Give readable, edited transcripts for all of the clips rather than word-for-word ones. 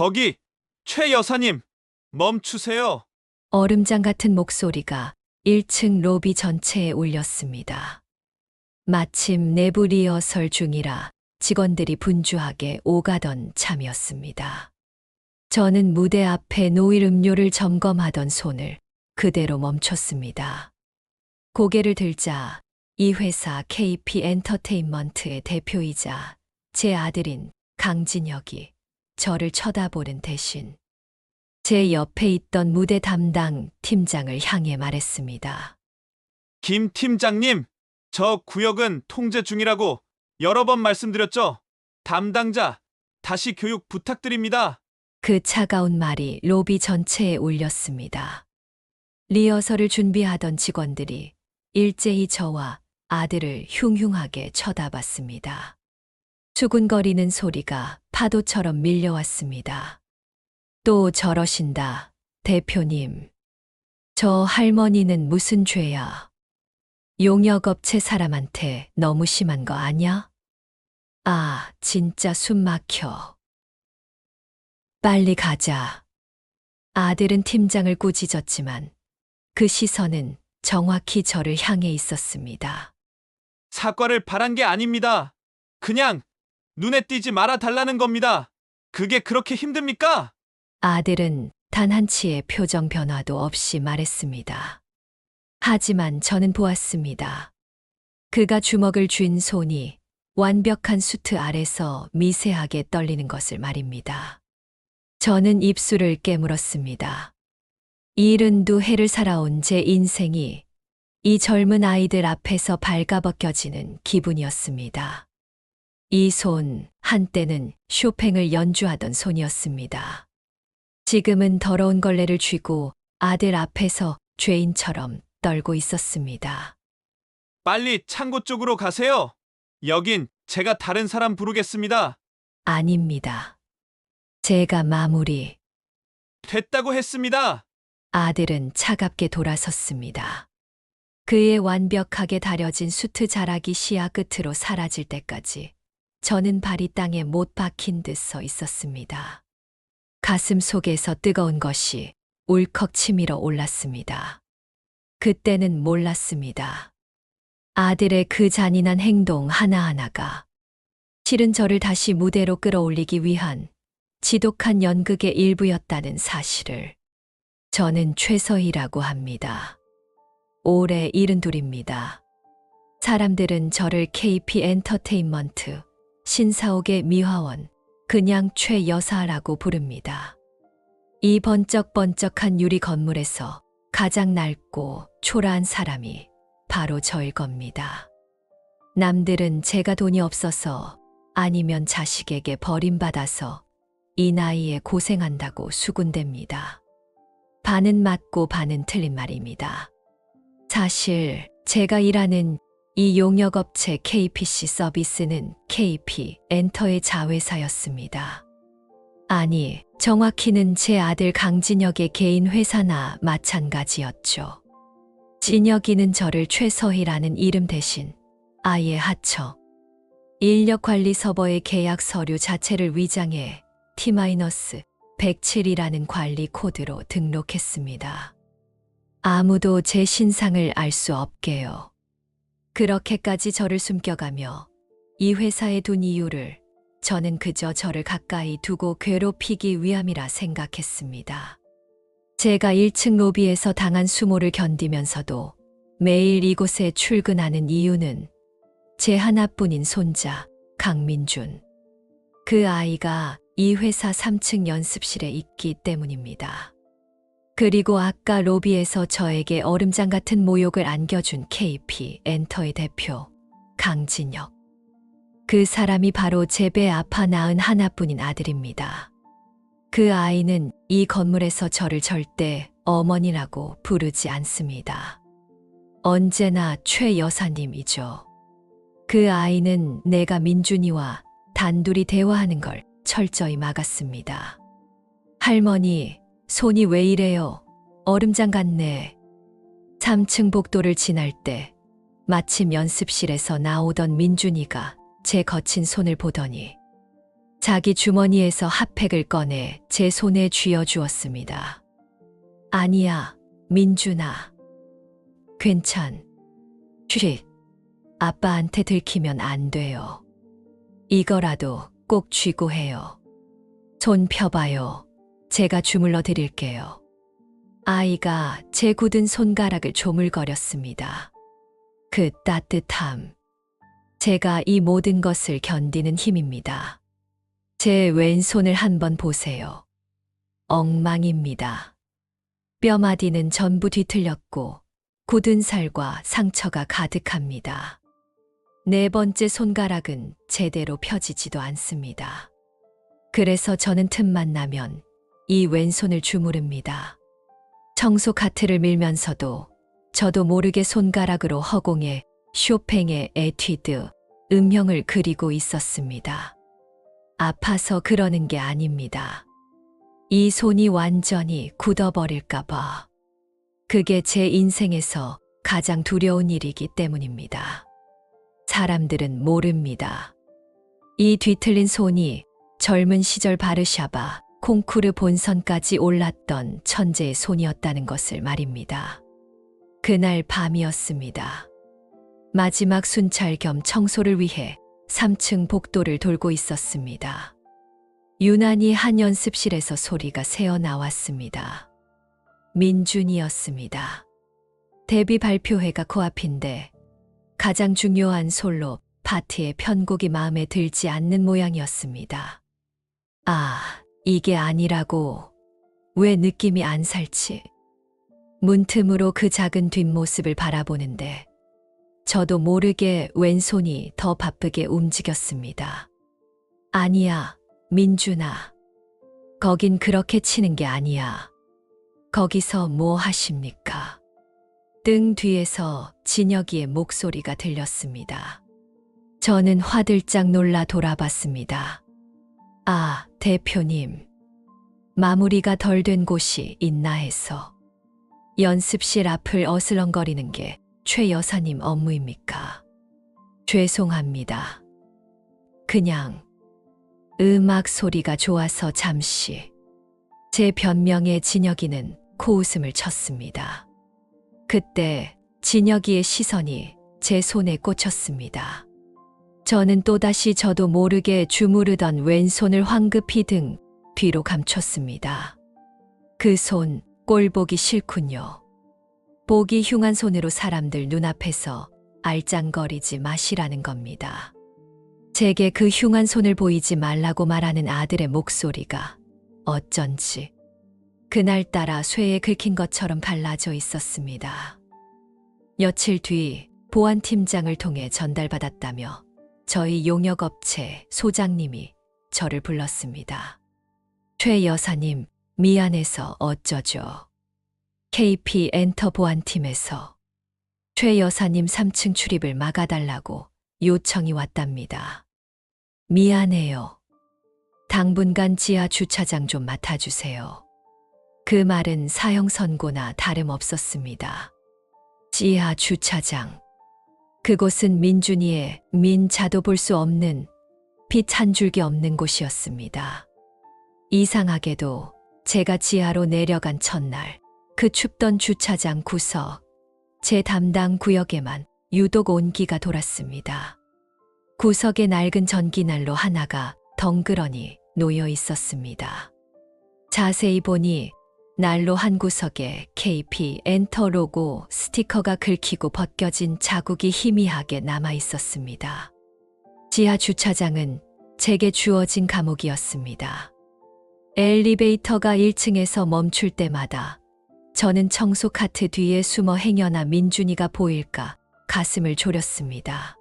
거기, 최 여사님, 멈추세요. 얼음장 같은 목소리가 1층 로비 전체에 울렸습니다. 마침 내부 리허설 중이라 직원들이 분주하게 오가던 참이었습니다. 저는 무대 앞에 놓일 음료를 점검하던 손을 그대로 멈췄습니다. 고개를 들자 이 회사 KP 엔터테인먼트의 대표이자 제 아들인 강진혁이 저를 쳐다보는 대신 제 옆에 있던 무대 담당 팀장을 향해 말했습니다. 김 팀장님, 저 구역은 통제 중이라고 여러 번 말씀드렸죠? 담당자, 다시 교육 부탁드립니다. 그 차가운 말이 로비 전체에 울렸습니다. 리허설을 준비하던 직원들이 일제히 저와 아들을 흉흉하게 쳐다봤습니다. 수군거리는 소리가 파도처럼 밀려왔습니다. 또 저러신다, 대표님. 저 할머니는 무슨 죄야? 용역업체 사람한테 너무 심한 거 아냐? 아, 진짜 숨 막혀. 빨리 가자. 아들은 팀장을 꾸짖었지만 그 시선은 정확히 저를 향해 있었습니다. 사과를 바란 게 아닙니다. 그냥 눈에 띄지 말아 달라는 겁니다. 그게 그렇게 힘듭니까? 아들은 단 한치의 표정 변화도 없이 말했습니다. 하지만 저는 보았습니다. 그가 주먹을 쥔 손이 완벽한 수트 아래서 미세하게 떨리는 것을 말입니다. 저는 입술을 깨물었습니다. 72해를 살아온 제 인생이 이 젊은 아이들 앞에서 발가벗겨지는 기분이었습니다. 이 손, 한때는 쇼팽을 연주하던 손이었습니다. 지금은 더러운 걸레를 쥐고 아들 앞에서 죄인처럼 떨고 있었습니다. 빨리 창고 쪽으로 가세요. 여긴 제가 다른 사람 부르겠습니다. 아닙니다. 제가 마무리. 됐다고 했습니다. 아들은 차갑게 돌아섰습니다. 그의 완벽하게 다려진 수트 자락이 시야 끝으로 사라질 때까지 저는 발이 땅에 못 박힌 듯 서 있었습니다. 가슴 속에서 뜨거운 것이 울컥 치밀어 올랐습니다. 그때는 몰랐습니다. 아들의 그 잔인한 행동 하나하나가 실은 저를 다시 무대로 끌어올리기 위한 지독한 연극의 일부였다는 사실을. 저는 최서희라고 합니다. 올해 72입니다. 사람들은 저를 KP 엔터테인먼트, 신사옥의 미화원, 그냥 최 여사라고 부릅니다. 이 번쩍번쩍한 유리 건물에서 가장 낡고 초라한 사람이 바로 저일 겁니다. 남들은 제가 돈이 없어서 아니면 자식에게 버림받아서 이 나이에 고생한다고 수군댑니다. 반은 맞고 반은 틀린 말입니다. 사실 제가 일하는 이 용역업체 KPC 서비스는 KP 엔터의 자회사였습니다. 아니, 정확히는 제 아들 강진혁의 개인 회사나 마찬가지였죠. 진혁이는 저를 최서희라는 이름 대신 아예 하청, 인력관리서버의 계약 서류 자체를 위장해 T-107이라는 관리 코드로 등록했습니다. 아무도 제 신상을 알 수 없게요. 그렇게까지 저를 숨겨가며 이 회사에 둔 이유를 저는 그저 저를 가까이 두고 괴롭히기 위함이라 생각했습니다. 제가 1층 로비에서 당한 수모를 견디면서도 매일 이곳에 출근하는 이유는 제 하나뿐인 손자 강민준. 그 아이가 이 회사 3층 연습실에 있기 때문입니다. 그리고 아까 로비에서 저에게 얼음장 같은 모욕을 안겨준 KP 엔터의 대표 강진혁. 그 사람이 바로 제 배 아파 낳은 하나뿐인 아들입니다. 그 아이는 이 건물에서 저를 절대 어머니라고 부르지 않습니다. 언제나 최 여사님이죠. 그 아이는 내가 민준이와 단둘이 대화하는 걸 철저히 막았습니다. 할머니, 손이 왜 이래요? 얼음장 같네. 3층 복도를 지날 때 마침 연습실에서 나오던 민준이가 제 거친 손을 보더니 자기 주머니에서 핫팩을 꺼내 제 손에 쥐어 주었습니다. 아니야, 민준아. 괜찮. 쉿. 아빠한테 들키면 안 돼요. 이거라도 꼭 쥐고 해요. 손 펴봐요. 제가 주물러 드릴게요. 아이가 제 굳은 손가락을 조물거렸습니다. 그 따뜻함. 제가 이 모든 것을 견디는 힘입니다. 제 왼손을 한번 보세요. 엉망입니다. 뼈마디는 전부 뒤틀렸고 굳은 살과 상처가 가득합니다. 네 번째 손가락은 제대로 펴지지도 않습니다. 그래서 저는 틈만 나면 이 왼손을 주무릅니다. 청소 카트를 밀면서도 저도 모르게 손가락으로 허공에 쇼팽의 에뛰드 음형을 그리고 있었습니다. 아파서 그러는 게 아닙니다. 이 손이 완전히 굳어버릴까봐. 그게 제 인생에서 가장 두려운 일이기 때문입니다. 사람들은 모릅니다. 이 뒤틀린 손이 젊은 시절 바르샤바 콩쿠르 본선까지 올랐던 천재의 손이었다는 것을 말입니다. 그날 밤이었습니다. 마지막 순찰 겸 청소를 위해 3층 복도를 돌고 있었습니다. 유난히 한 연습실에서 소리가 새어나왔습니다. 민준이었습니다. 데뷔 발표회가 코앞인데 가장 중요한 솔로 파트의 편곡이 마음에 들지 않는 모양이었습니다. 아, 이게 아니라고. 왜 느낌이 안 살지? 문틈으로 그 작은 뒷모습을 바라보는데 저도 모르게 왼손이 더 바쁘게 움직였습니다. 아니야, 민준아. 거긴 그렇게 치는 게 아니야. 거기서 뭐 하십니까? 등 뒤에서 진혁이의 목소리가 들렸습니다. 저는 화들짝 놀라 돌아봤습니다. 아, 대표님. 마무리가 덜 된 곳이 있나 해서. 연습실 앞을 어슬렁거리는 게 최 여사님 업무입니까? 죄송합니다. 그냥 음악 소리가 좋아서 잠시. 제 변명에 진혁이는 코웃음을 쳤습니다. 그때 진혁이의 시선이 제 손에 꽂혔습니다. 저는 또다시 저도 모르게 주무르던 왼손을 황급히 등 뒤로 감췄습니다. 그 손 꼴보기 싫군요. 보기 흉한 손으로 사람들 눈앞에서 알짱거리지 마시라는 겁니다. 제게 그 흉한 손을 보이지 말라고 말하는 아들의 목소리가 어쩐지 그날따라 쇠에 긁힌 것처럼 갈라져 있었습니다. 며칠 뒤 보안팀장을 통해 전달받았다며 저희 용역업체 소장님이 저를 불렀습니다. 최 여사님, 미안해서 어쩌죠. KP 엔터 보안팀에서 최 여사님 3층 출입을 막아달라고 요청이 왔답니다. 미안해요. 당분간 지하 주차장 좀 맡아주세요. 그 말은 사형 선고나 다름없었습니다. 지하 주차장. 그곳은 민준이의 민자도 볼 수 없는 빛 한 줄기 없는 곳이었습니다. 이상하게도 제가 지하로 내려간 첫날 그 춥던 주차장 구석, 제 담당 구역에만 유독 온기가 돌았습니다. 구석에 낡은 전기난로 하나가 덩그러니 놓여 있었습니다. 자세히 보니 난로 한 구석에 KP 엔터 로고 스티커가 긁히고 벗겨진 자국이 희미하게 남아 있었습니다. 지하 주차장은 제게 주어진 감옥이었습니다. 엘리베이터가 1층에서 멈출 때마다 저는 청소 카트 뒤에 숨어 행여나 민준이가 보일까 가슴을 졸였습니다.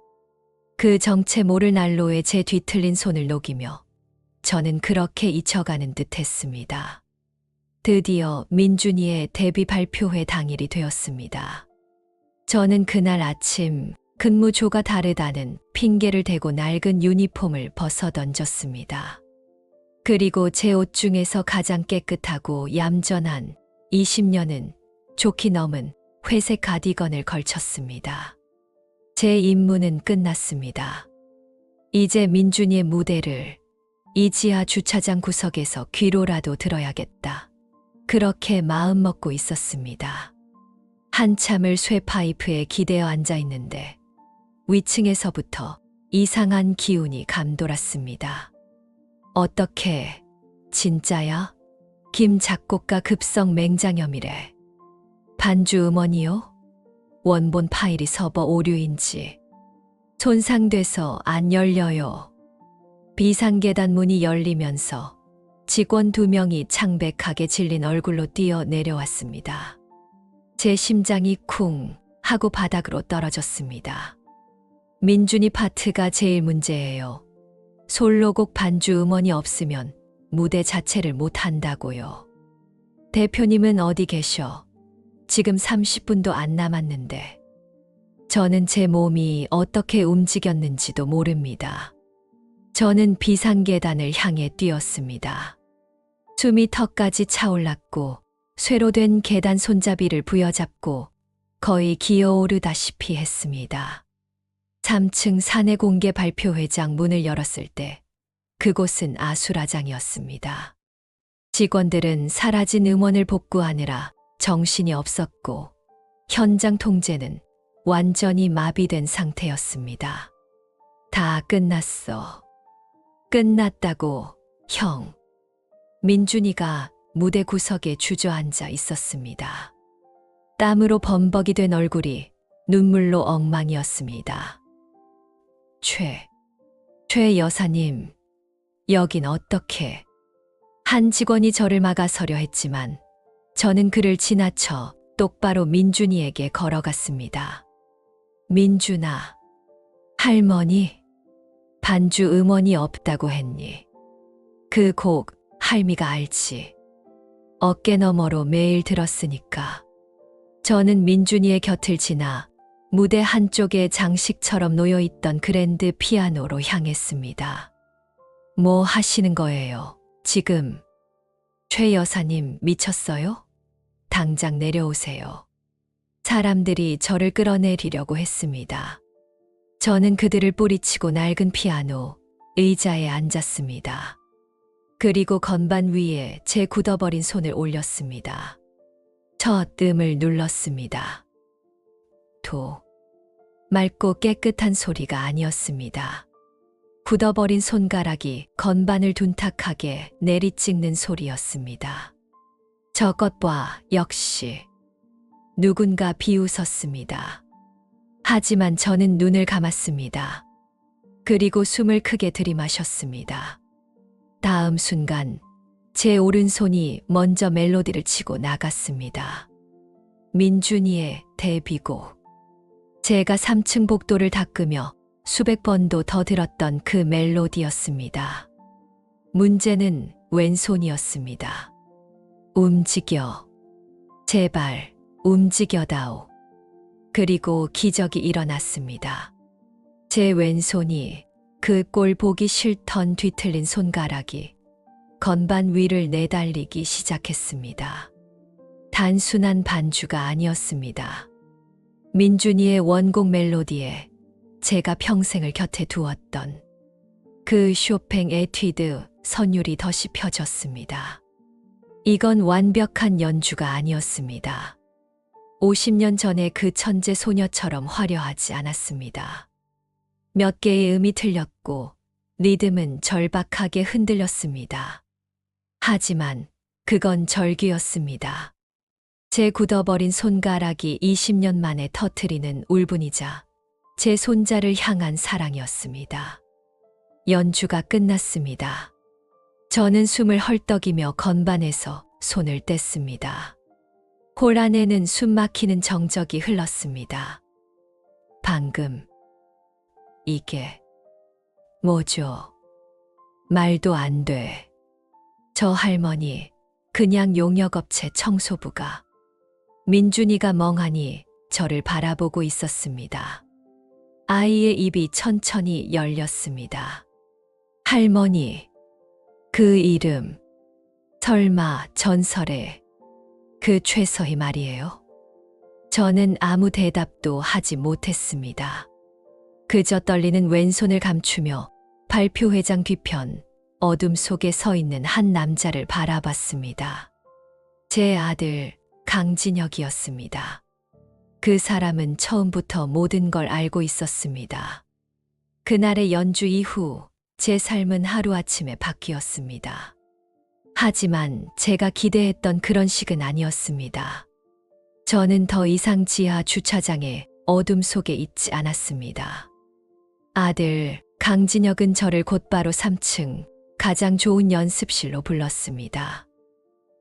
그 정체 모를 난로에 제 뒤틀린 손을 녹이며 저는 그렇게 잊혀가는 듯 했습니다. 드디어 민준이의 데뷔 발표회 당일이 되었습니다. 저는 그날 아침 근무조가 다르다는 핑계를 대고 낡은 유니폼을 벗어 던졌습니다. 그리고 제 옷 중에서 가장 깨끗하고 얌전한 20년은 좋게 넘은 회색 가디건을 걸쳤습니다. 제 임무는 끝났습니다. 이제 민준이의 무대를, 이 지하 주차장 구석에서 귀로라도 들어야겠다. 그렇게 마음먹고 있었습니다. 한참을 쇠파이프에 기대어 앉아 있는데 위층에서부터 이상한 기운이 감돌았습니다. 어떻게, 진짜야? 김 작곡가 급성 맹장염이래. 반주 음원이요? 원본 파일이 서버 오류인지. 손상돼서 안 열려요. 비상계단 문이 열리면서 직원 2명이 창백하게 질린 얼굴로 뛰어 내려왔습니다. 제 심장이 쿵 하고 바닥으로 떨어졌습니다. 민준이 파트가 제일 문제예요. 솔로곡 반주 음원이 없으면 무대 자체를 못 한다고요. 대표님은 어디 계셔? 지금 30분도 안 남았는데. 저는 제 몸이 어떻게 움직였는지도 모릅니다. 저는 비상계단을 향해 뛰었습니다. 숨이 턱까지 차올랐고 쇠로 된 계단 손잡이를 부여잡고 거의 기어오르다시피 했습니다. 3층 사내공개 발표회장 문을 열었을 때 그곳은 아수라장이었습니다. 직원들은 사라진 음원을 복구하느라 정신이 없었고 현장 통제는 완전히 마비된 상태였습니다. 다 끝났어. 끝났다고, 형. 민준이가 무대 구석에 주저앉아 있었습니다. 땀으로 범벅이 된 얼굴이 눈물로 엉망이었습니다. 최 여사님, 여긴 어떻게? 한 직원이 저를 막아서려 했지만 저는 그를 지나쳐 똑바로 민준이에게 걸어갔습니다. 민준아, 할머니, 반주 음원이 없다고 했니? 그 곡 할미가 알지. 어깨 너머로 매일 들었으니까. 저는 민준이의 곁을 지나 무대 한쪽에 장식처럼 놓여있던 그랜드 피아노로 향했습니다. 뭐 하시는 거예요, 지금? 최 여사님 미쳤어요? 당장 내려오세요. 사람들이 저를 끌어내리려고 했습니다. 저는 그들을 뿌리치고 낡은 피아노, 의자에 앉았습니다. 그리고 건반 위에 제 굳어버린 손을 올렸습니다. 첫 음을 눌렀습니다. 맑고 깨끗한 소리가 아니었습니다. 굳어버린 손가락이 건반을 둔탁하게 내리찍는 소리였습니다. 저것과 역시 누군가 비웃었습니다. 하지만 저는 눈을 감았습니다. 그리고 숨을 크게 들이마셨습니다. 다음 순간 제 오른손이 먼저 멜로디를 치고 나갔습니다. 민준이의 데뷔곡. 제가 3층 복도를 닦으며 수백 번도 더 들었던 그 멜로디였습니다. 문제는 왼손이었습니다. 움직여. 제발 움직여다오. 그리고 기적이 일어났습니다. 제 왼손이 그 꼴 보기 싫던 뒤틀린 손가락이 건반 위를 내달리기 시작했습니다. 단순한 반주가 아니었습니다. 민준이의 원곡 멜로디에 제가 평생을 곁에 두었던 그 쇼팽 에튜드 선율이 덧이 펴졌습니다. 이건 완벽한 연주가 아니었습니다. 50년 전의 그 천재 소녀처럼 화려하지 않았습니다. 몇 개의 음이 틀렸고 리듬은 절박하게 흔들렸습니다. 하지만 그건 절규였습니다. 제 굳어버린 손가락이 20년 만에 터트리는 울분이자 제 손자를 향한 사랑이었습니다. 연주가 끝났습니다. 저는 숨을 헐떡이며 건반에서 손을 뗐습니다. 홀 안에는 숨막히는 정적이 흘렀습니다. 방금 이게 뭐죠? 말도 안 돼. 저 할머니, 그냥 용역업체 청소부가. 민준이가 멍하니 저를 바라보고 있었습니다. 아이의 입이 천천히 열렸습니다. 할머니, 그 이름, 설마 전설의 그 최서희 말이에요? 저는 아무 대답도 하지 못했습니다. 그저 떨리는 왼손을 감추며 발표회장 뒤편 어둠 속에 서 있는 한 남자를 바라봤습니다. 제 아들 강진혁이었습니다. 그 사람은 처음부터 모든 걸 알고 있었습니다. 그날의 연주 이후 제 삶은 하루아침에 바뀌었습니다. 하지만 제가 기대했던 그런 식은 아니었습니다. 저는 더 이상 지하 주차장의 어둠 속에 있지 않았습니다. 아들 강진혁은 저를 곧바로 3층 가장 좋은 연습실로 불렀습니다.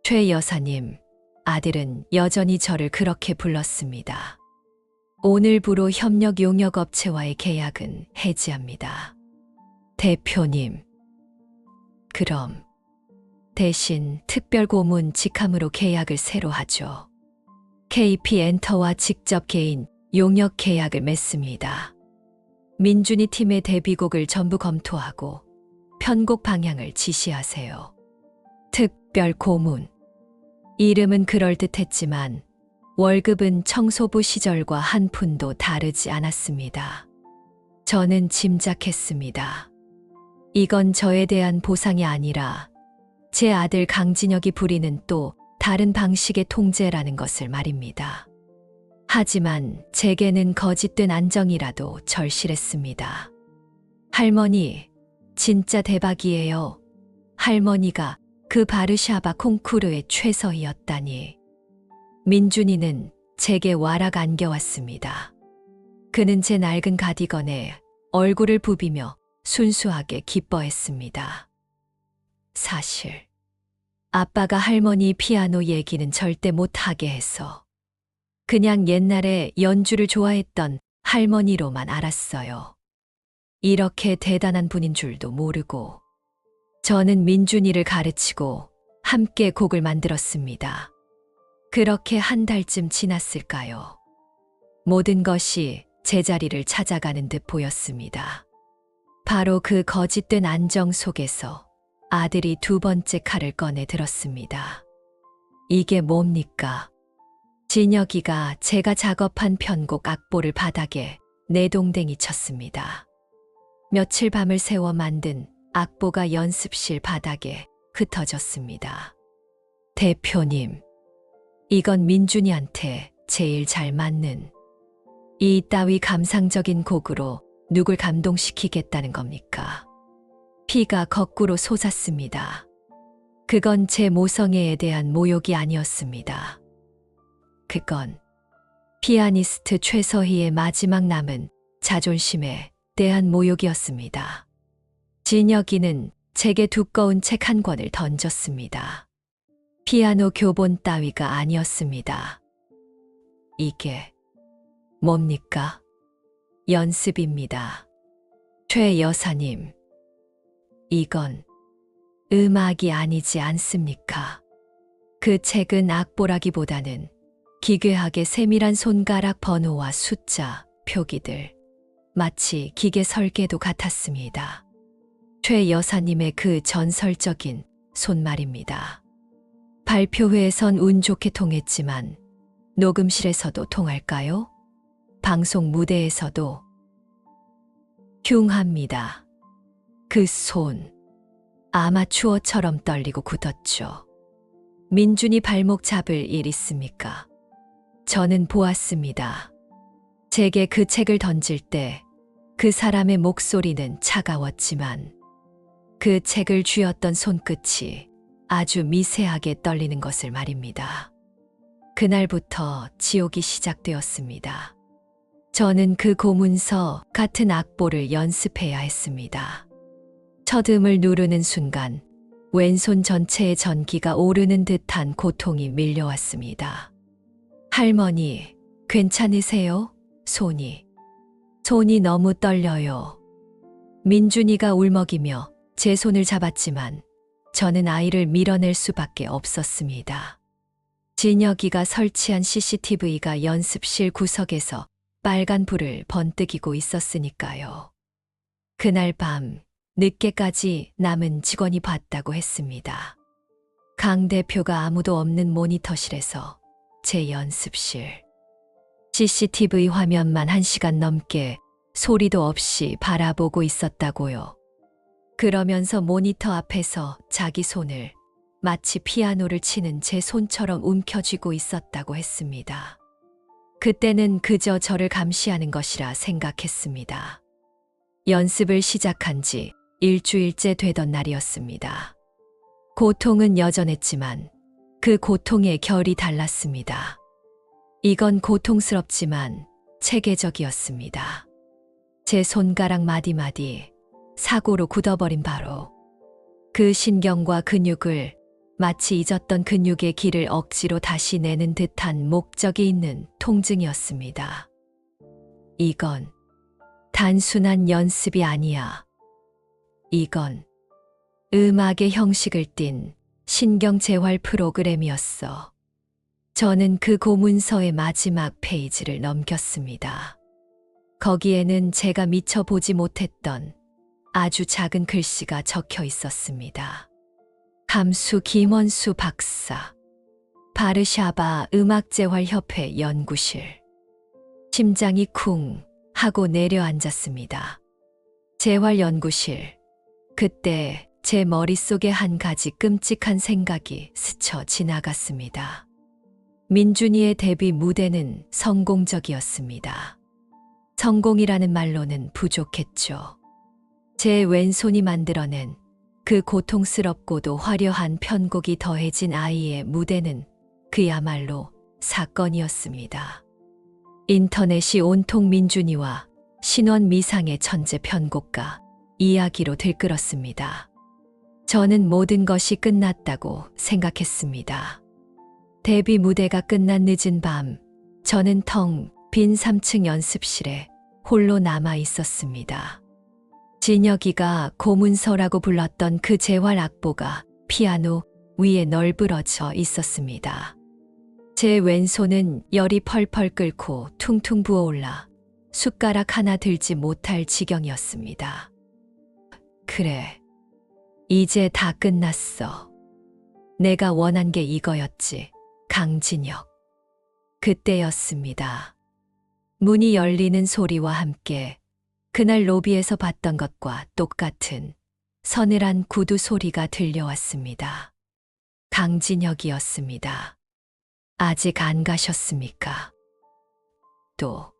최 여사님, 아들은 여전히 저를 그렇게 불렀습니다. 오늘부로 협력 용역업체와의 계약은 해지합니다. 대표님, 그럼 대신 특별고문 직함으로 계약을 새로 하죠. KP엔터와 직접 개인 용역 계약을 맺습니다. 민준이 팀의 데뷔곡을 전부 검토하고 편곡 방향을 지시하세요. 특별고문. 이름은 그럴듯했지만 월급은 청소부 시절과 한 푼도 다르지 않았습니다. 저는 짐작했습니다. 이건 저에 대한 보상이 아니라 제 아들 강진혁이 부리는 또 다른 방식의 통제라는 것을 말입니다. 하지만 제게는 거짓된 안정이라도 절실했습니다. 할머니, 진짜 대박이에요. 할머니가 그 바르샤바 콩쿠르의 최서희였다니. 민준이는 제게 와락 안겨왔습니다. 그는 제 낡은 가디건에 얼굴을 부비며 순수하게 기뻐했습니다. 사실 아빠가 할머니 피아노 얘기는 절대 못하게 해서 그냥 옛날에 연주를 좋아했던 할머니로만 알았어요. 이렇게 대단한 분인 줄도 모르고. 저는 민준이를 가르치고 함께 곡을 만들었습니다. 그렇게 한 달쯤 지났을까요? 모든 것이 제자리를 찾아가는 듯 보였습니다. 바로 그 거짓된 안정 속에서 아들이 두 번째 칼을 꺼내 들었습니다. 이게 뭡니까? 진혁이가 제가 작업한 편곡 악보를 바닥에 내동댕이 쳤습니다. 며칠 밤을 새워 만든 악보가 연습실 바닥에 흩어졌습니다. 대표님, 이건 민준이한테 제일 잘 맞는 이 따위 감상적인 곡으로 누굴 감동시키겠다는 겁니까? 피가 거꾸로 솟았습니다. 그건 제 모성애에 대한 모욕이 아니었습니다. 그건 피아니스트 최서희의 마지막 남은 자존심에 대한 모욕이었습니다. 진혁이는 제게 두꺼운 책 한 권을 던졌습니다. 피아노 교본 따위가 아니었습니다. 이게 뭡니까? 연습입니다. 최 여사님, 이건 음악이 아니지 않습니까? 그 책은 악보라기보다는 기괴하게 세밀한 손가락 번호와 숫자, 표기들, 마치 기계 설계도 같았습니다. 최 여사님의 그 전설적인 손말입니다. 발표회에선 운 좋게 통했지만 녹음실에서도 통할까요? 방송 무대에서도 흉합니다. 그 손, 아마추어처럼 떨리고 굳었죠. 민준이 발목 잡을 일 있습니까? 저는 보았습니다. 제게 그 책을 던질 때 그 사람의 목소리는 차가웠지만 그 책을 쥐었던 손끝이 아주 미세하게 떨리는 것을 말입니다. 그날부터 지옥이 시작되었습니다. 저는 그 고문서 같은 악보를 연습해야 했습니다. 첫 음을 누르는 순간 왼손 전체에 전기가 오르는 듯한 고통이 밀려왔습니다. 할머니, 괜찮으세요? 손이 너무 떨려요. 민준이가 울먹이며 제 손을 잡았지만 저는 아이를 밀어낼 수밖에 없었습니다. 진혁이가 설치한 CCTV가 연습실 구석에서 빨간 불을 번뜩이고 있었으니까요. 그날 밤 늦게까지 남은 직원이 봤다고 했습니다. 강 대표가 아무도 없는 모니터실에서 제 연습실. CCTV 화면만 1시간 넘게 소리도 없이 바라보고 있었다고요. 그러면서 모니터 앞에서 자기 손을 마치 피아노를 치는 제 손처럼 움켜쥐고 있었다고 했습니다. 그때는 그저 저를 감시하는 것이라 생각했습니다. 연습을 시작한 지 일주일째 되던 날이었습니다. 고통은 여전했지만 그 고통의 결이 달랐습니다. 이건 고통스럽지만 체계적이었습니다. 제 손가락 마디마디 사고로 굳어버린 바로 그 신경과 근육을 마치 잊었던 근육의 길을 억지로 다시 내는 듯한 목적이 있는 통증이었습니다. 이건 단순한 연습이 아니야. 이건 음악의 형식을 띤 신경재활 프로그램이었어. 저는 그 고문서의 마지막 페이지를 넘겼습니다. 거기에는 제가 미처 보지 못했던 아주 작은 글씨가 적혀 있었습니다. 감수 김원수 박사, 바르샤바 음악재활협회 연구실. 심장이 쿵 하고 내려앉았습니다. 재활연구실. 그때 제 머릿속에 한 가지 끔찍한 생각이 스쳐 지나갔습니다. 민준이의 데뷔 무대는 성공적이었습니다. 성공이라는 말로는 부족했죠. 제 왼손이 만들어낸 그 고통스럽고도 화려한 편곡이 더해진 아이의 무대는 그야말로 사건이었습니다. 인터넷이 온통 민준이와 신원 미상의 천재 편곡가 이야기로 들끓었습니다. 저는 모든 것이 끝났다고 생각했습니다. 데뷔 무대가 끝난 늦은 밤, 저는 텅 빈 3층 연습실에 홀로 남아 있었습니다. 진혁이가 고문서라고 불렀던 그 재활 악보가 피아노 위에 널브러져 있었습니다. 제 왼손은 열이 펄펄 끓고 퉁퉁 부어올라 숟가락 하나 들지 못할 지경이었습니다. 그래, 이제 다 끝났어. 내가 원한 게 이거였지, 강진혁. 그때였습니다. 문이 열리는 소리와 함께 그날 로비에서 봤던 것과 똑같은 서늘한 구두 소리가 들려왔습니다. 강진혁이었습니다. 아직 안 가셨습니까? 또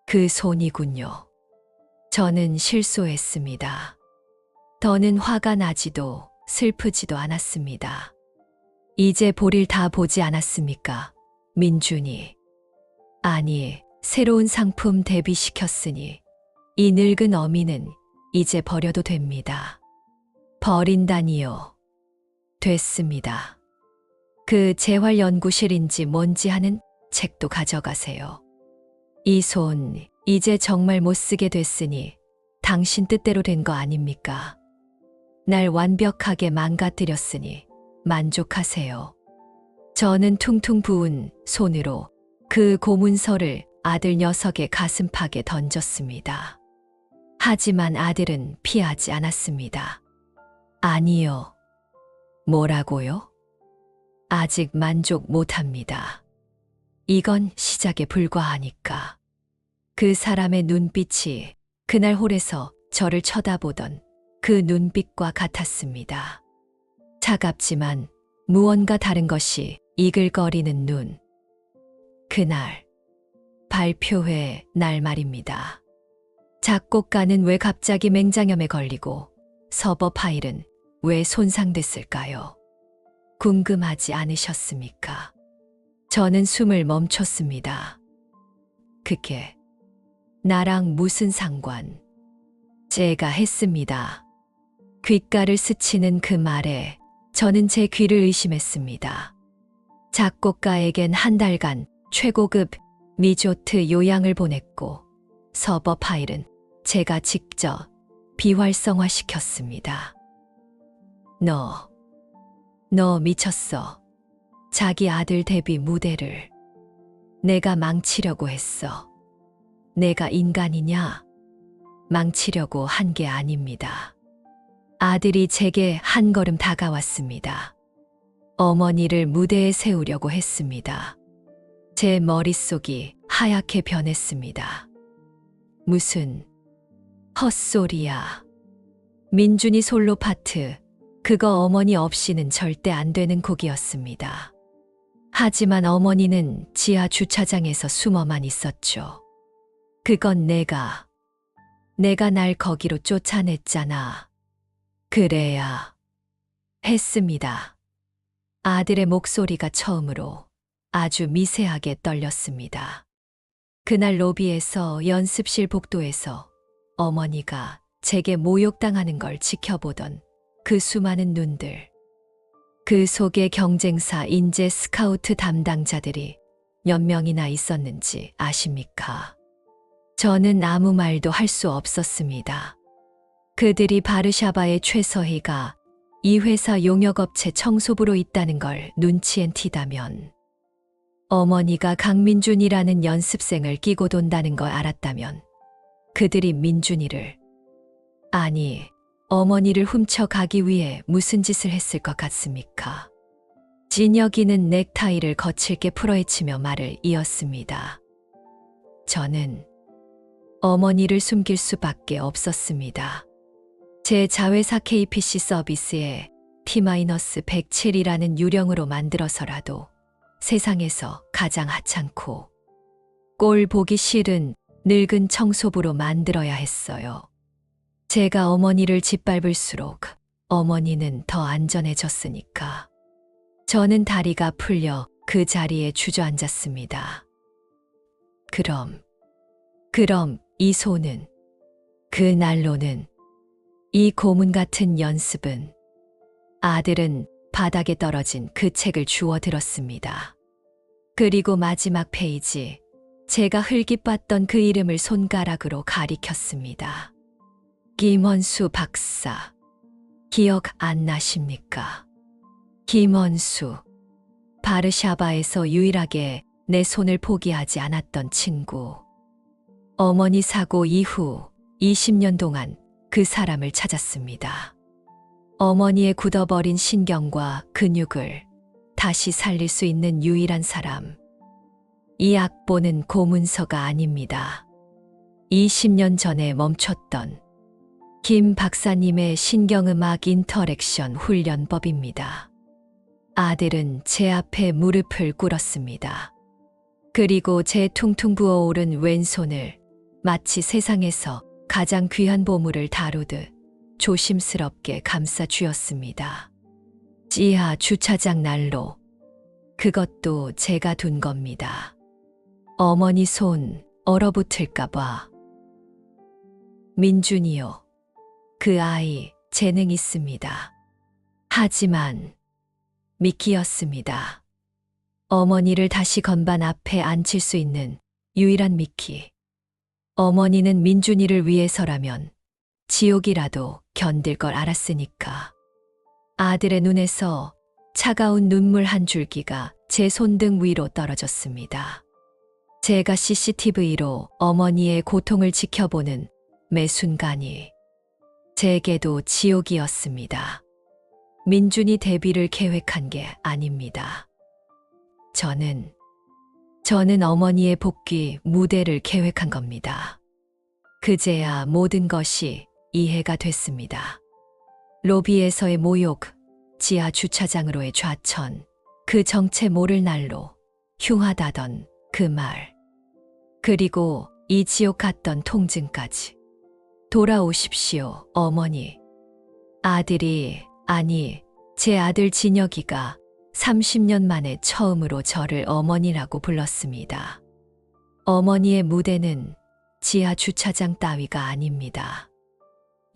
그 손이군요. 저는 실소했습니다. 더는 화가 나지도 슬프지도 않았습니다. 이제 볼일 다 보지 않았습니까? 민준이. 아니, 새로운 상품 데뷔시켰으니 이 늙은 어미는 이제 버려도 됩니다. 버린다니요. 됐습니다. 그 재활연구실인지 뭔지 하는 책도 가져가세요. 이 손, 이제 정말 못 쓰게 됐으니 당신 뜻대로 된 거 아닙니까? 날 완벽하게 망가뜨렸으니 만족하세요. 저는 퉁퉁 부은 손으로 그 고문서를 아들 녀석의 가슴팍에 던졌습니다. 하지만 아들은 피하지 않았습니다. 아니요. 뭐라고요? 아직 만족 못합니다. 이건 시작에 불과하니까. 그 사람의 눈빛이 그날 홀에서 저를 쳐다보던 그 눈빛과 같았습니다. 차갑지만 무언가 다른 것이 이글거리는 눈. 그날 발표회 날 말입니다. 작곡가는 왜 갑자기 맹장염에 걸리고 서버 파일은 왜 손상됐을까요? 궁금하지 않으셨습니까? 저는 숨을 멈췄습니다. 그게 나랑 무슨 상관? 제가 했습니다. 귓가를 스치는 그 말에 저는 제 귀를 의심했습니다. 작곡가에겐 한 달간 최고급 미조트 요양을 보냈고 서버 파일은 제가 직접 비활성화시켰습니다. 너 미쳤어. 자기 아들 데뷔 무대를 내가 망치려고 했어. 내가 인간이냐? 망치려고 한 게 아닙니다. 아들이 제게 한 걸음 다가왔습니다. 어머니를 무대에 세우려고 했습니다. 제 머릿속이 하얗게 변했습니다. 무슨 헛소리야. 민준이 솔로 파트, 그거 어머니 없이는 절대 안 되는 곡이었습니다. 하지만 어머니는 지하 주차장에서 숨어만 있었죠. 그건 내가 날 거기로 쫓아냈잖아. 그래야 했습니다. 아들의 목소리가 처음으로 아주 미세하게 떨렸습니다. 그날 로비에서 연습실 복도에서 어머니가 제게 모욕당하는 걸 지켜보던 그 수많은 눈들. 그 속에 경쟁사 인재 스카우트 담당자들이 몇 명이나 있었는지 아십니까? 저는 아무 말도 할 수 없었습니다. 그들이 바르샤바의 최서희가 이 회사 용역업체 청소부로 있다는 걸 눈치엔 티다면, 어머니가 강민준이라는 연습생을 끼고 돈다는 걸 알았다면 그들이 민준이를, 아니 어머니를 훔쳐가기 위해 무슨 짓을 했을 것 같습니까? 진혁이는 넥타이를 거칠게 풀어헤치며 말을 이었습니다. 저는 어머니를 숨길 수밖에 없었습니다. 제 자회사 KPC 서비스에 T-107이라는 유령으로 만들어서라도 세상에서 가장 하찮고 꼴 보기 싫은 늙은 청소부로 만들어야 했어요. 제가 어머니를 짓밟을수록 어머니는 더 안전해졌으니까. 저는 다리가 풀려 그 자리에 주저앉았습니다. 그럼 이 손은, 그날로는, 이 고문 같은 연습은, 아들은 바닥에 떨어진 그 책을 주워 들었습니다. 그리고 마지막 페이지, 제가 흘깃봤던 그 이름을 손가락으로 가리켰습니다. 김원수 박사. 기억 안 나십니까? 김원수. 바르샤바에서 유일하게 내 손을 포기하지 않았던 친구. 어머니 사고 이후 20년 동안 그 사람을 찾았습니다. 어머니의 굳어버린 신경과 근육을 다시 살릴 수 있는 유일한 사람. 이 악보는 고문서가 아닙니다. 20년 전에 멈췄던 김 박사님의 신경음악 인터랙션 훈련법입니다. 아들은 제 앞에 무릎을 꿇었습니다. 그리고 제 퉁퉁 부어오른 왼손을 마치 세상에서 가장 귀한 보물을 다루듯 조심스럽게 감싸 쥐었습니다. 지하 주차장 난로. 그것도 제가 둔 겁니다. 어머니 손 얼어붙을까봐. 민준이요. 그 아이 재능 있습니다. 하지만 미끼였습니다. 어머니를 다시 건반 앞에 앉힐 수 있는 유일한 미끼. 어머니는 민준이를 위해서라면 지옥이라도 견딜 걸 알았으니까. 아들의 눈에서 차가운 눈물 한 줄기가 제 손등 위로 떨어졌습니다. 제가 CCTV로 어머니의 고통을 지켜보는 매 순간이 제게도 지옥이었습니다. 민준이 데뷔를 계획한 게 아닙니다. 저는 어머니의 복귀 무대를 계획한 겁니다. 그제야 모든 것이 이해가 됐습니다. 로비에서의 모욕, 지하 주차장으로의 좌천, 그 정체 모를 날로 흉하다던 그 말, 그리고 이 지옥 같던 통증까지. 돌아오십시오, 어머니. 아들이, 아니, 제 아들 진혁이가 30년 만에 처음으로 저를 어머니라고 불렀습니다. 어머니의 무대는 지하 주차장 따위가 아닙니다.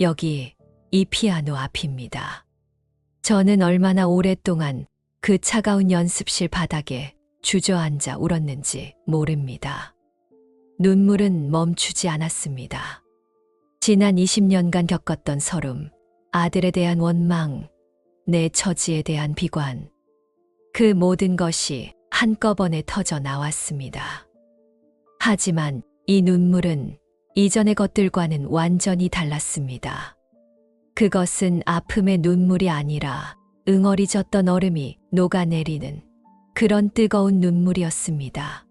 여기 이 피아노 앞입니다. 저는 얼마나 오랫동안 그 차가운 연습실 바닥에 주저앉아 울었는지 모릅니다. 눈물은 멈추지 않았습니다. 지난 20년간 겪었던 서름, 아들에 대한 원망, 내 처지에 대한 비관, 그 모든 것이 한꺼번에 터져 나왔습니다. 하지만 이 눈물은 이전의 것들과는 완전히 달랐습니다. 그것은 아픔의 눈물이 아니라 응어리졌던 얼음이 녹아내리는 그런 뜨거운 눈물이었습니다.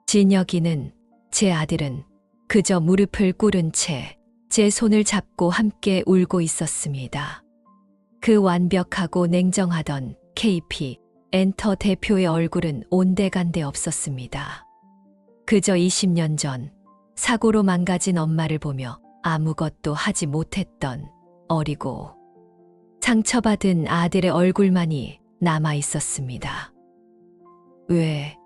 진혁이는, 제 아들은 그저 무릎을 꿇은 채 제 손을 잡고 함께 울고 있었습니다. 그 완벽하고 냉정하던 KP 엔터 대표의 얼굴은 온데간데 없었습니다. 그저 20년 전 사고로 망가진 엄마를 보며 아무것도 하지 못했던 어리고 상처받은 아들의 얼굴만이 남아 있었습니다. 왜?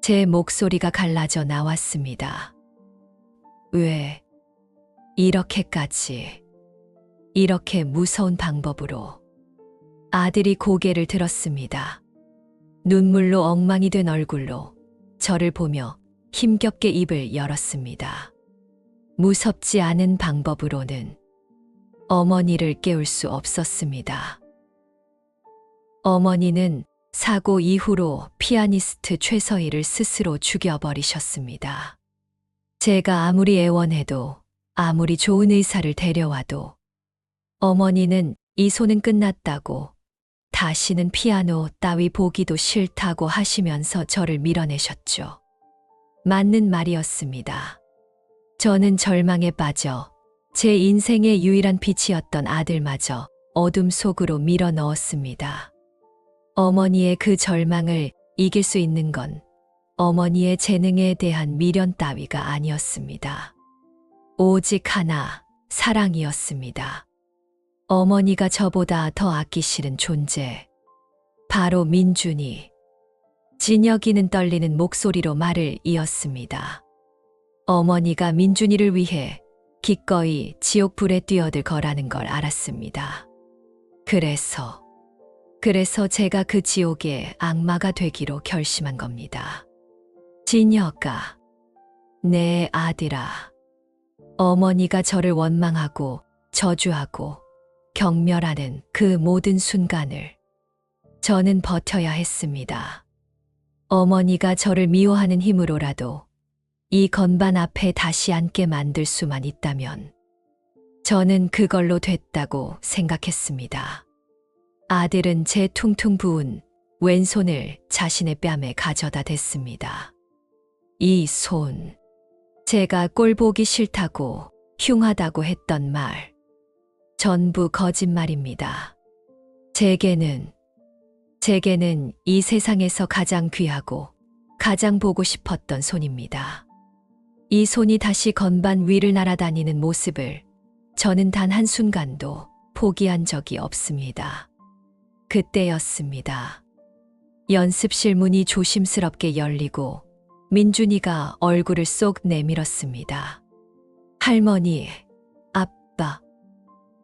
제 목소리가 갈라져 나왔습니다. 왜? 이렇게까지, 이렇게 무서운 방법으로. 아들이 고개를 들었습니다. 눈물로 엉망이 된 얼굴로 저를 보며 힘겹게 입을 열었습니다. 무섭지 않은 방법으로는 어머니를 깨울 수 없었습니다. 어머니는 사고 이후로 피아니스트 최서희를 스스로 죽여버리셨습니다. 제가 아무리 애원해도 아무리 좋은 의사를 데려와도 어머니는 이 손은 끝났다고 다시는 피아노 따위 보기도 싫다고 하시면서 저를 밀어내셨죠. 맞는 말이었습니다. 저는 절망에 빠져 제 인생의 유일한 빛이었던 아들마저 어둠 속으로 밀어 넣었습니다. 어머니의 그 절망을 이길 수 있는 건 어머니의 재능에 대한 미련 따위가 아니었습니다. 오직 하나, 사랑이었습니다. 어머니가 저보다 더 아끼시는 존재, 바로 민준이. 진혁이는 떨리는 목소리로 말을 이었습니다. 어머니가 민준이를 위해 기꺼이 지옥불에 뛰어들 거라는 걸 알았습니다. 그래서 제가 그 지옥의 악마가 되기로 결심한 겁니다. 진혁아, 내 아들아. 어머니가 저를 원망하고 저주하고 경멸하는 그 모든 순간을 저는 버텨야 했습니다. 어머니가 저를 미워하는 힘으로라도 이 건반 앞에 다시 앉게 만들 수만 있다면 저는 그걸로 됐다고 생각했습니다. 아들은 제 퉁퉁 부은 왼손을 자신의 뺨에 가져다 댔습니다. 이 손, 제가 꼴 보기 싫다고 흉하다고 했던 말, 전부 거짓말입니다. 제게는 이 세상에서 가장 귀하고 가장 보고 싶었던 손입니다. 이 손이 다시 건반 위를 날아다니는 모습을 저는 단 한순간도 포기한 적이 없습니다. 그때였습니다. 연습실 문이 조심스럽게 열리고 민준이가 얼굴을 쏙 내밀었습니다. 할머니, 아빠.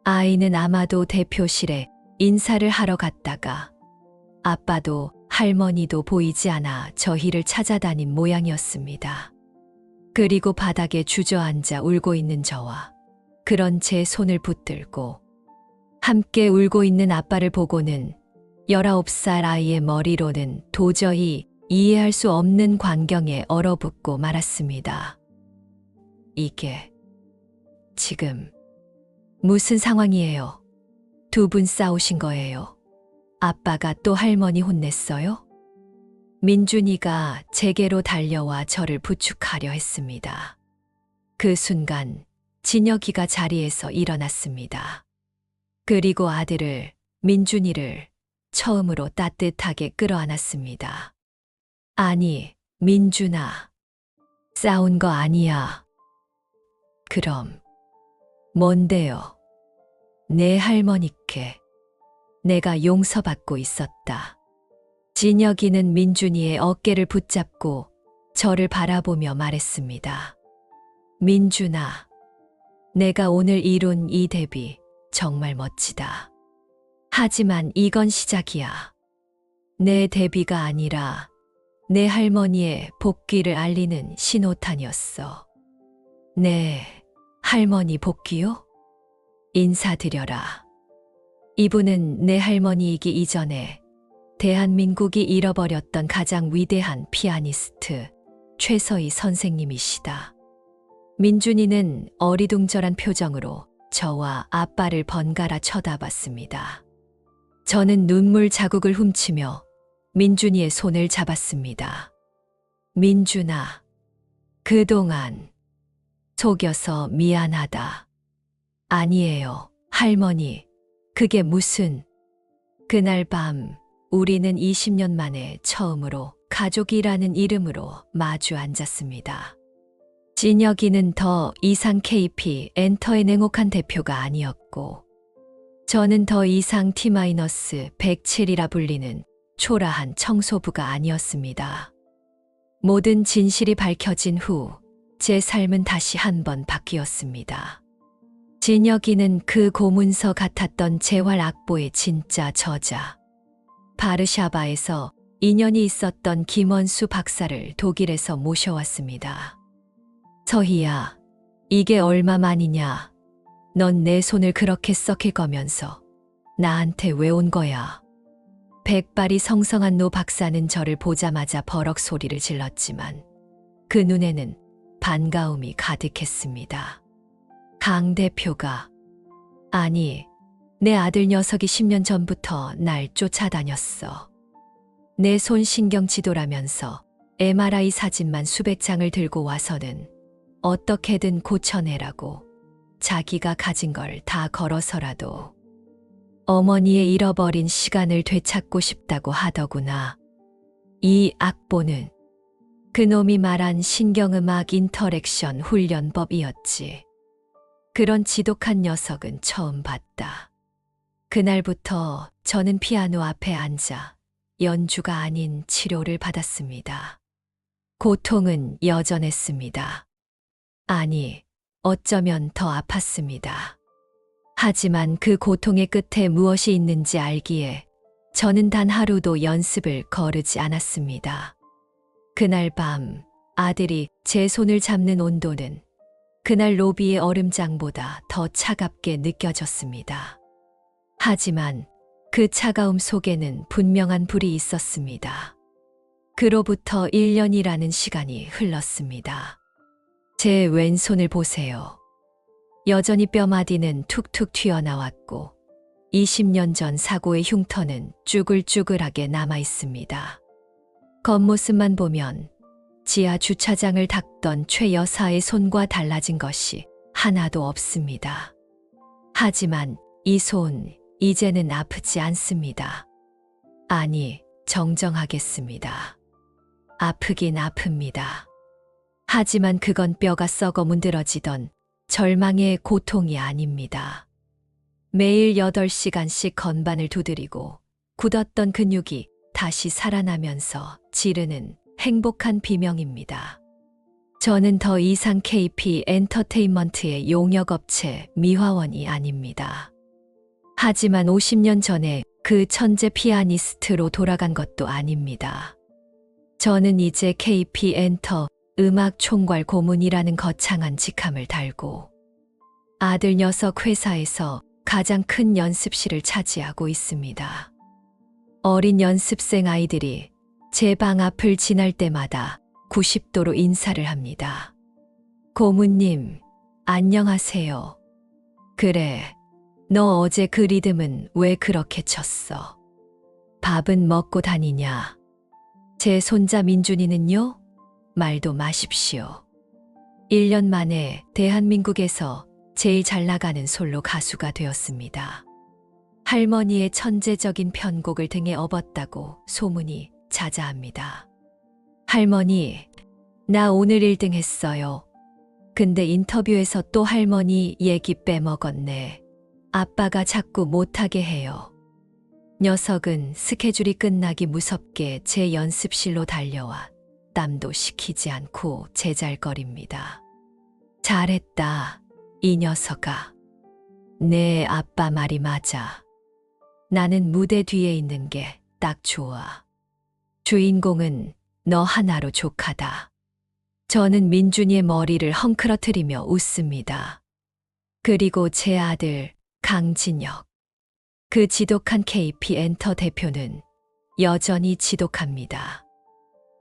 아이는 아마도 대표실에 인사를 하러 갔다가 아빠도 할머니도 보이지 않아 저희를 찾아다닌 모양이었습니다. 그리고 바닥에 주저앉아 울고 있는 저와 그런 제 손을 붙들고 함께 울고 있는 아빠를 보고는 19살 아이의 머리로는 도저히 이해할 수 없는 광경에 얼어붙고 말았습니다. 이게 지금 무슨 상황이에요? 두 분 싸우신 거예요? 아빠가 또 할머니 혼냈어요? 민준이가 제게로 달려와 저를 부축하려 했습니다. 그 순간 진혁이가 자리에서 일어났습니다. 그리고 아들을, 민준이를 처음으로 따뜻하게 끌어안았습니다. 아니, 민준아. 싸운 거 아니야. 그럼 뭔데요? 내 할머니께 내가 용서받고 있었다. 진혁이는 민준이의 어깨를 붙잡고 저를 바라보며 말했습니다. 민준아, 내가 오늘 이룬 이 데뷔 정말 멋지다. 하지만 이건 시작이야. 내 데뷔가 아니라 내 할머니의 복귀를 알리는 신호탄이었어. 네, 할머니 복귀요? 인사드려라. 이분은 내 할머니이기 이전에 대한민국이 잃어버렸던 가장 위대한 피아니스트 최서희 선생님이시다. 민준이는 어리둥절한 표정으로 저와 아빠를 번갈아 쳐다봤습니다. 저는 눈물 자국을 훔치며 민준이의 손을 잡았습니다. 민준아, 그동안 속여서 미안하다. 아니에요, 할머니. 그게 무슨... 그날 밤 우리는 20년 만에 처음으로 가족이라는 이름으로 마주 앉았습니다. 진혁이는 더 이상 KP 엔터의 냉혹한 대표가 아니었고, 저는 더 이상 T-107이라 불리는 초라한 청소부가 아니었습니다. 모든 진실이 밝혀진 후 제 삶은 다시 한번 바뀌었습니다. 진혁이는 그 고문서 같았던 재활 악보의 진짜 저자. 바르샤바에서 인연이 있었던 김원수 박사를 독일에서 모셔왔습니다. 서희야, 이게 얼마만이냐? 넌 내 손을 그렇게 썩힐 거면서 나한테 왜 온 거야? 백발이 성성한 노 박사는 저를 보자마자 버럭 소리를 질렀지만 그 눈에는 반가움이 가득했습니다. 강 대표가, 아니, 내 아들 녀석이 10년 전부터 날 쫓아다녔어. 내 손 신경 지도라면서 MRI 사진만 수백 장을 들고 와서는 어떻게든 고쳐내라고 자기가 가진 걸 다 걸어서라도 어머니의 잃어버린 시간을 되찾고 싶다고 하더구나. 이 악보는 그놈이 말한 신경음악 인터랙션 훈련법이었지. 그런 지독한 녀석은 처음 봤다. 그날부터 저는 피아노 앞에 앉아 연주가 아닌 치료를 받았습니다. 고통은 여전했습니다. 아니, 어쩌면 더 아팠습니다. 하지만 그 고통의 끝에 무엇이 있는지 알기에 저는 단 하루도 연습을 거르지 않았습니다. 그날 밤 아들이 제 손을 잡는 온도는 그날 로비의 얼음장보다 더 차갑게 느껴졌습니다. 하지만 그 차가움 속에는 분명한 불이 있었습니다. 그로부터 1년이라는 시간이 흘렀습니다. 제 왼손을 보세요. 여전히 뼈마디는 툭툭 튀어나왔고 20년 전 사고의 흉터는 쭈글쭈글하게 남아 있습니다. 겉모습만 보면 지하 주차장을 닦던 최 여사의 손과 달라진 것이 하나도 없습니다. 하지만 이 손, 이제는 아프지 않습니다. 아니, 정정하겠습니다. 아프긴 아픕니다. 하지만 그건 뼈가 썩어 문드러지던 절망의 고통이 아닙니다. 매일 8시간씩 건반을 두드리고 굳었던 근육이 다시 살아나면서 지르는 행복한 비명입니다. 저는 더 이상 KP 엔터테인먼트의 용역업체 미화원이 아닙니다. 하지만 50년 전에 그 천재 피아니스트로 돌아간 것도 아닙니다. 저는 이제 KP 엔터 음악 총괄 고문이라는 거창한 직함을 달고 아들 녀석 회사에서 가장 큰 연습실을 차지하고 있습니다. 어린 연습생 아이들이 제 방 앞을 지날 때마다 90도로 인사를 합니다. 고문님, 안녕하세요. 그래, 너 어제 그 리듬은 왜 그렇게 쳤어? 밥은 먹고 다니냐? 제 손자 민준이는요? 말도 마십시오. 1년 만에 대한민국에서 제일 잘 나가는 솔로 가수가 되었습니다. 할머니의 천재적인 편곡을 등에 업었다고 소문이 자자합니다. 할머니, 나 오늘 1등 했어요. 근데 인터뷰에서 또 할머니 얘기 빼먹었네. 아빠가 자꾸 못하게 해요. 녀석은 스케줄이 끝나기 무섭게 제 연습실로 달려와 땀도 식히지 않고 제잘거립니다. 잘했다, 이 녀석아. 내 아빠 말이 맞아. 나는 무대 뒤에 있는 게 딱 좋아. 주인공은 너 하나로 족하다. 저는 민준이의 머리를 헝클어뜨리며 웃습니다. 그리고 제 아들 강진혁. 그 지독한 KP 엔터 대표는 여전히 지독합니다.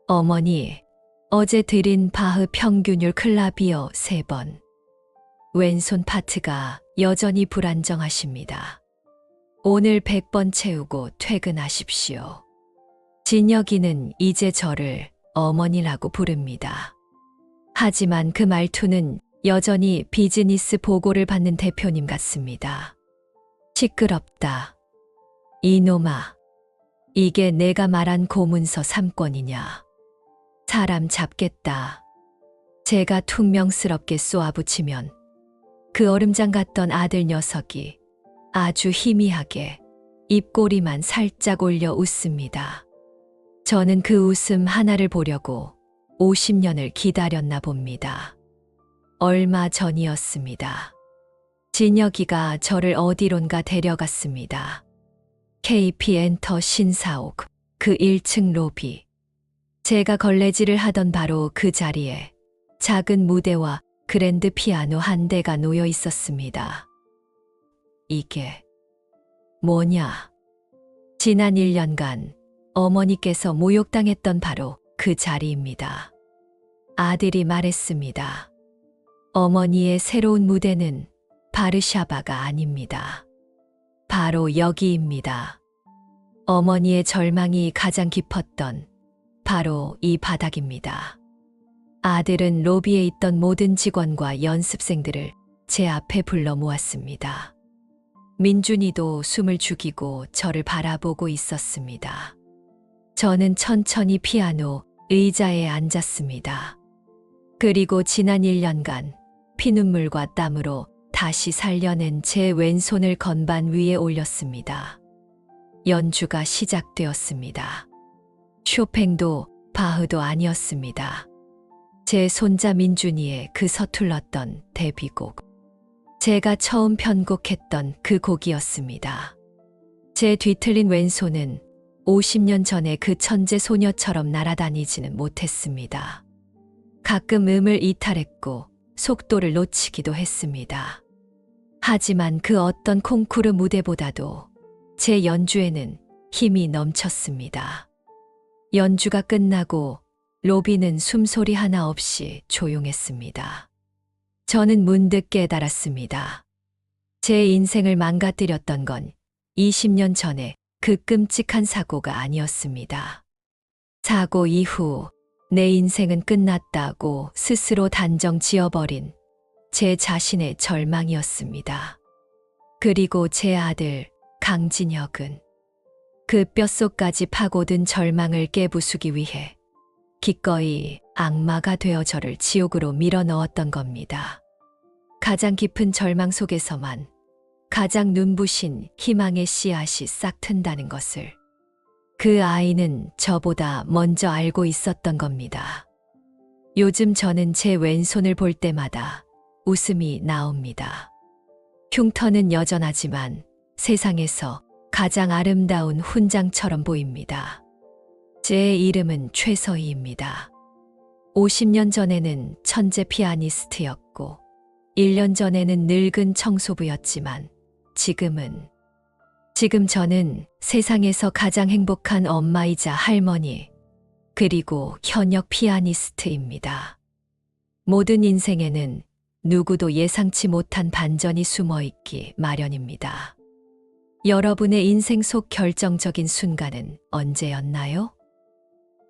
어머니, 어제 드린 바흐 평균율 클라비어 3번. 왼손 파트가 여전히 불안정하십니다. 오늘 100번 채우고 퇴근하십시오. 진혁이는 이제 저를 어머니라고 부릅니다. 하지만 그 말투는 여전히 비즈니스 보고를 받는 대표님 같습니다. 시끄럽다. 이놈아. 이게 내가 말한 고문서 3건이냐. 사람 잡겠다. 제가 퉁명스럽게 쏘아붙이면 그 얼음장 같던 아들 녀석이 아주 희미하게 입꼬리만 살짝 올려 웃습니다. 저는 그 웃음 하나를 보려고 50년을 기다렸나 봅니다. 얼마 전이었습니다. 진혁이가 저를 어디론가 데려갔습니다. KP 엔터 신사옥 그 1층 로비. 제가 걸레질을 하던 바로 그 자리에 작은 무대와 그랜드 피아노 한 대가 놓여 있었습니다. 이게 뭐냐? 지난 1년간 어머니께서 모욕당했던 바로 그 자리입니다. 아들이 말했습니다. 어머니의 새로운 무대는 바르샤바가 아닙니다. 바로 여기입니다. 어머니의 절망이 가장 깊었던 바로 이 바닥입니다. 아들은 로비에 있던 모든 직원과 연습생들을 제 앞에 불러 모았습니다. 민준이도 숨을 죽이고 저를 바라보고 있었습니다. 저는 천천히 피아노 의자에 앉았습니다. 그리고 지난 1년간 피눈물과 땀으로 다시 살려낸 제 왼손을 건반 위에 올렸습니다. 연주가 시작되었습니다. 쇼팽도 바흐도 아니었습니다. 제 손자 민준이의 그 서툴렀던 데뷔곡. 제가 처음 편곡했던 그 곡이었습니다. 제 뒤틀린 왼손은 50년 전에 그 천재 소녀처럼 날아다니지는 못했습니다. 가끔 음을 이탈했고 속도를 놓치기도 했습니다. 하지만 그 어떤 콩쿠르 무대보다도 제 연주에는 힘이 넘쳤습니다. 연주가 끝나고 로비는 숨소리 하나 없이 조용했습니다. 저는 문득 깨달았습니다. 제 인생을 망가뜨렸던 건 20년 전에 그 끔찍한 사고가 아니었습니다. 사고 이후 내 인생은 끝났다고 스스로 단정 지어버린 제 자신의 절망이었습니다. 그리고 제 아들 강진혁은 그 뼛속까지 파고든 절망을 깨부수기 위해 기꺼이 악마가 되어 저를 지옥으로 밀어넣었던 겁니다. 가장 깊은 절망 속에서만 가장 눈부신 희망의 씨앗이 싹 튼다는 것을 그 아이는 저보다 먼저 알고 있었던 겁니다. 요즘 저는 제 왼손을 볼 때마다 웃음이 나옵니다. 흉터는 여전하지만 세상에서 가장 아름다운 훈장처럼 보입니다. 제 이름은 최서희입니다. 50년 전에는 천재 피아니스트였고 1년 전에는 늙은 청소부였지만 지금 저는 세상에서 가장 행복한 엄마이자 할머니 그리고 현역 피아니스트입니다. 모든 인생에는 누구도 예상치 못한 반전이 숨어 있기 마련입니다. 여러분의 인생 속 결정적인 순간은 언제였나요?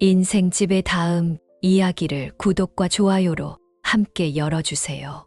인생집의 다음 이야기를 구독과 좋아요로 함께 열어주세요.